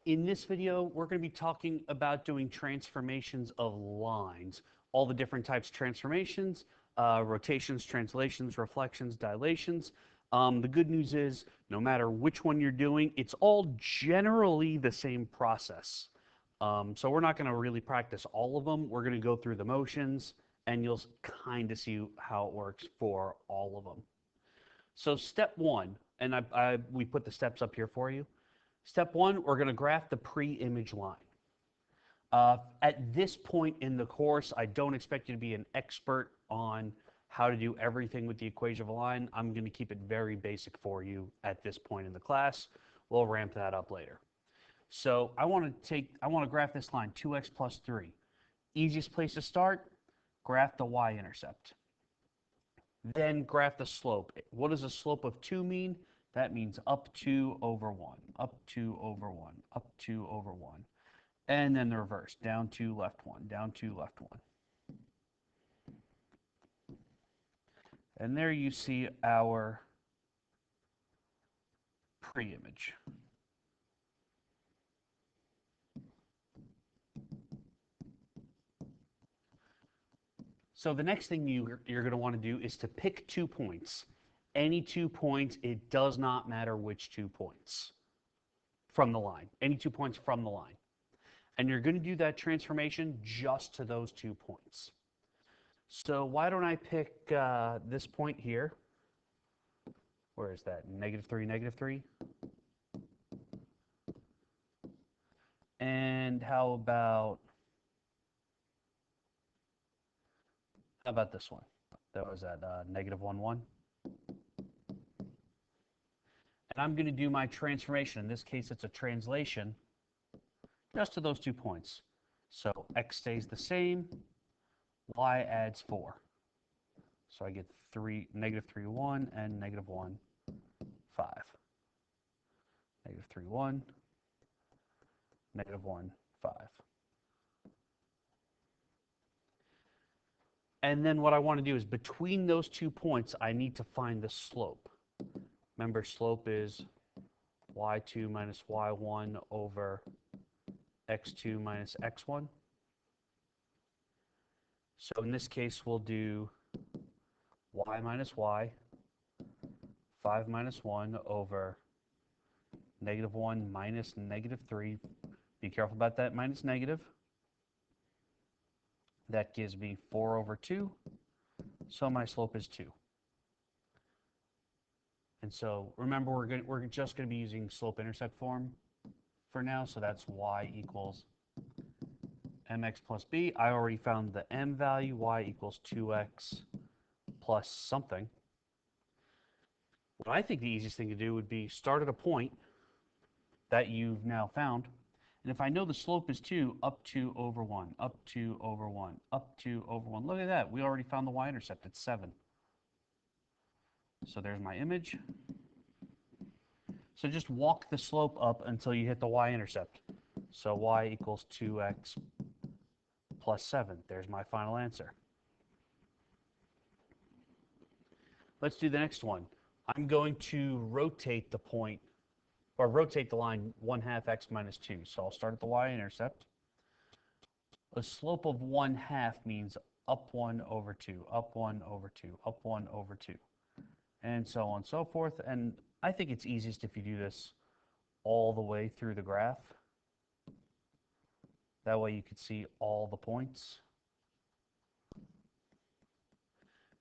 In this video, we're going to be talking about doing transformations of lines, all the different types of transformations, rotations, translations, reflections, dilations. The good news is, no matter which one you're doing, it's all generally the same process. So we're not going to really practice all of them. We're going to go through the motions, and you'll kind of see how it works for all of them. So step one, and we put the steps up here for you. Step one, we're going to graph the pre-image line. At this point in the course, I don't expect you to be an expert on how to do everything with the equation of a line. I'm going to keep it very basic for you at this point in the class. We'll ramp that up later. So I want to graph this line, 2x plus 3. Easiest place to start, graph the y-intercept. Then graph the slope. What does a slope of 2 mean? That means up 2 over 1, up 2 over 1, up 2 over 1. And then the reverse, down 2, left 1, down 2, left 1. And there you see our pre-image. So the next thing you're going to want to do is to pick 2 points. Any 2 points, it does not matter which 2 points from the line. Any 2 points from the line. And you're going to do that transformation just to those 2 points. So why don't I pick this point here? Where is that? -3, -3. And how about this one? That was at -1, 1. And I'm going to do my transformation. In this case, it's a translation just to those 2 points. So x stays the same, y adds 4. So I get -3, 1, and -1, 5. -3, 1, -1, 5. And then what I want to do is between those 2 points, I need to find the slope. Remember, slope is y2 minus y1 over x2 minus x1. So in this case, we'll do y minus y, 5 minus 1 over -1 minus -3. Be careful about that minus negative. That gives me 4 over 2. So my slope is 2. And so remember, we're just going to be using slope-intercept form for now. So that's y equals mx plus b. I already found the m value. Y equals 2x plus something. What I think the easiest thing to do would be start at a point that you've now found. And if I know the slope is 2, up 2 over 1, up 2 over 1, up 2 over 1. Look at that. We already found the y-intercept. It's 7. So there's my image. So just walk the slope up until you hit the y-intercept. So y equals 2x plus 7. There's my final answer. Let's do the next one. I'm going to rotate the point, or rotate the line 1/2 x minus 2. So I'll start at the y-intercept. A slope of 1/2 means up 1 over 2, up 1 over 2, up 1 over 2, and so on and so forth. And I think it's easiest if you do this all the way through the graph. That way you can see all the points.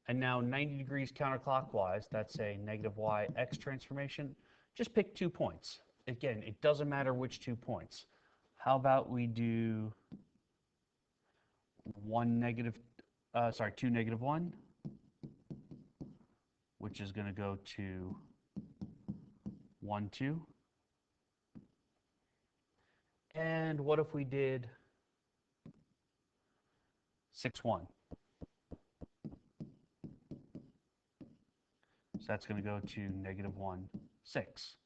And now 90 degrees counterclockwise, that's a -y(x) transformation. Just pick 2 points. Again, it doesn't matter which 2 points. How about we do 2 -1, which is going to go to 1, 2. And what if we did 6, 1? So that's going to go to -1, 6.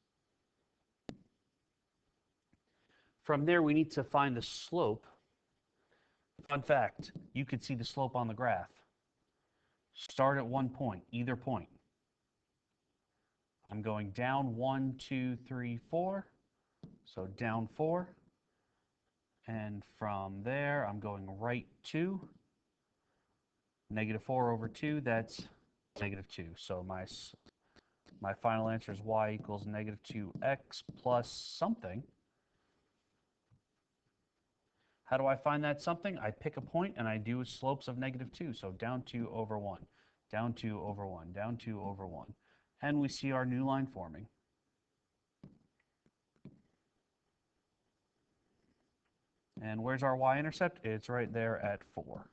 From there, we need to find the slope. Fun fact, you could see the slope on the graph. Start at one point, either point. I'm going down 1, 2, 3, 4. So down 4. And from there, I'm going right 2. Negative 4 over 2, that's negative 2. So my final answer is y equals negative 2x plus something. How do I find that something? I pick a point and I do slopes of negative 2. So down 2 over 1, down 2 over 1, down 2 over 1. And we see our new line forming. And where's our y-intercept? It's right there at 4.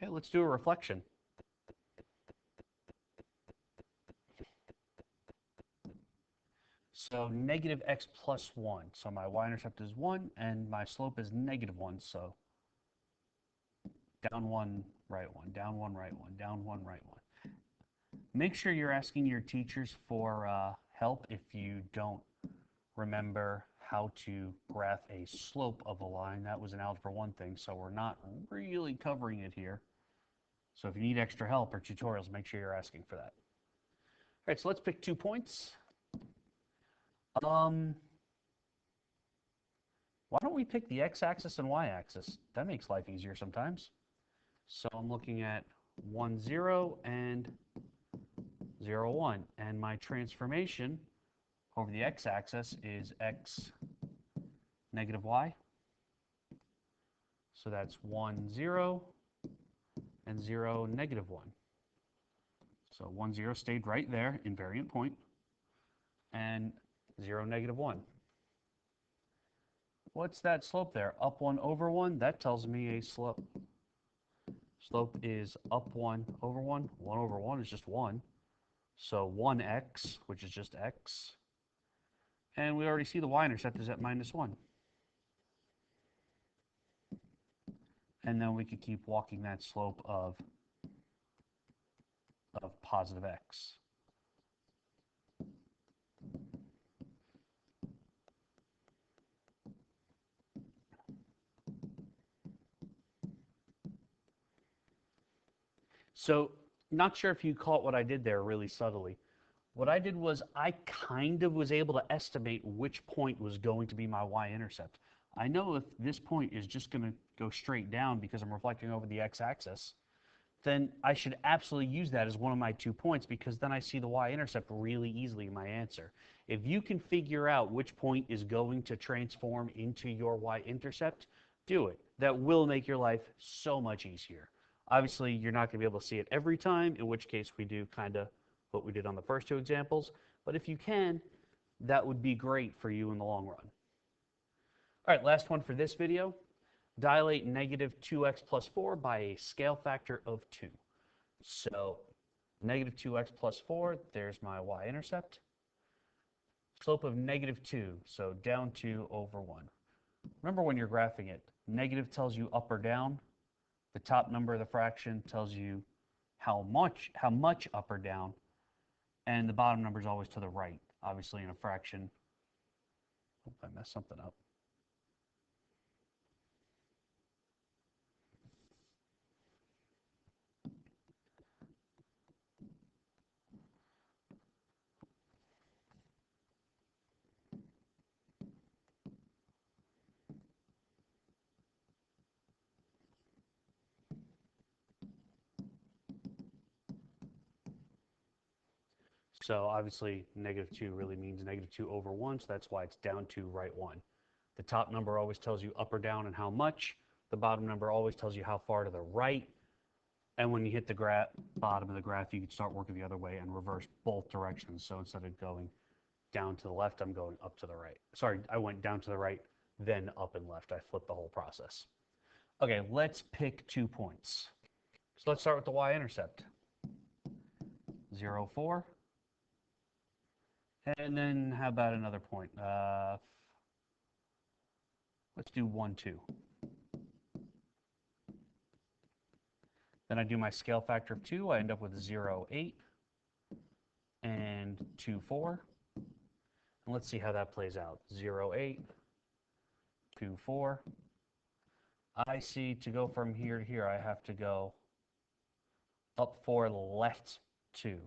Okay, let's do a reflection. So negative x plus 1. So my y-intercept is 1, and my slope is negative 1. So down 1, right 1, down 1, right 1, down 1, right 1. Make sure you're asking your teachers for help if you don't remember how to graph a slope of a line. That was an Algebra 1 thing, so we're not really covering it here. So if you need extra help or tutorials, make sure you're asking for that. All right, so let's pick 2 points. Why don't we pick the x-axis and y-axis? That makes life easier sometimes. So I'm looking at 1, 0 and 0, 1. And my transformation over the x-axis is x negative y. So that's 1, 0 and 0, negative 1. So 1, 0 stayed right there, invariant point, and 0, negative 1. What's that slope there? Up 1 over 1? That tells me a slope. Slope is up 1 over 1. 1 over 1 is just 1. So 1x, which is just x. And we already see the y-intercept is at minus 1. And then we could keep walking that slope of positive x. So not sure if you caught what I did there really subtly. What I did was I kind of was able to estimate which point was going to be my y-intercept. I know if this point is just going to go straight down because I'm reflecting over the x-axis, then I should absolutely use that as one of my 2 points because then I see the y-intercept really easily in my answer. If you can figure out which point is going to transform into your y-intercept, do it. That will make your life so much easier. Obviously, you're not going to be able to see it every time, in which case we do kind of what we did on the first 2 examples. But if you can, that would be great for you in the long run. All right, last one for this video. Dilate negative 2x plus 4 by a scale factor of 2. So negative 2x plus 4, there's my y-intercept. Slope of negative 2, so down 2 over 1. Remember when you're graphing it, negative tells you up or down. The top number of the fraction tells you how much up or down. And the bottom number is always to the right. Obviously in a fraction. Hope I messed something up. So obviously negative 2 really means negative 2 over 1, so that's why it's down 2, right 1. The top number always tells you up or down and how much. The bottom number always tells you how far to the right. And when you hit the bottom of the graph, you can start working the other way and reverse both directions. So instead of going down to the left, I'm going up to the right. Sorry, I went down to the right, then up and left. I flipped the whole process. Okay, let's pick 2 points. So let's start with the y-intercept. 0, 4. And then how about another point? Let's do 1, 2. Then I do my scale factor of 2. I end up with 0, 8 and 2, 4. And let's see how that plays out. 0, 8, 2, 4. I see to go from here to here, I have to go up 4, left 2.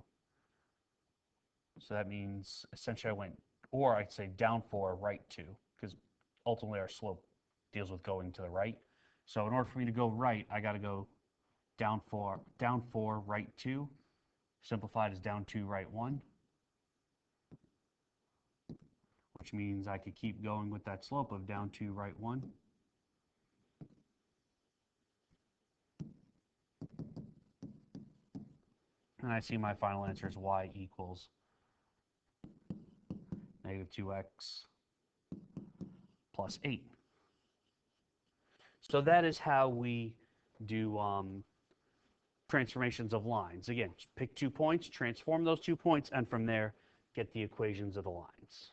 So that means essentially I went, or I'd say down 4, right 2, because ultimately our slope deals with going to the right. So in order for me to go right, I got to go down 4, right 2. Simplified is down 2, right 1. Which means I could keep going with that slope of down 2, right 1. And I see my final answer is y equals negative 2x plus 8. So that is how we do transformations of lines. Again, pick 2 points, transform those 2 points, and from there, get the equations of the lines.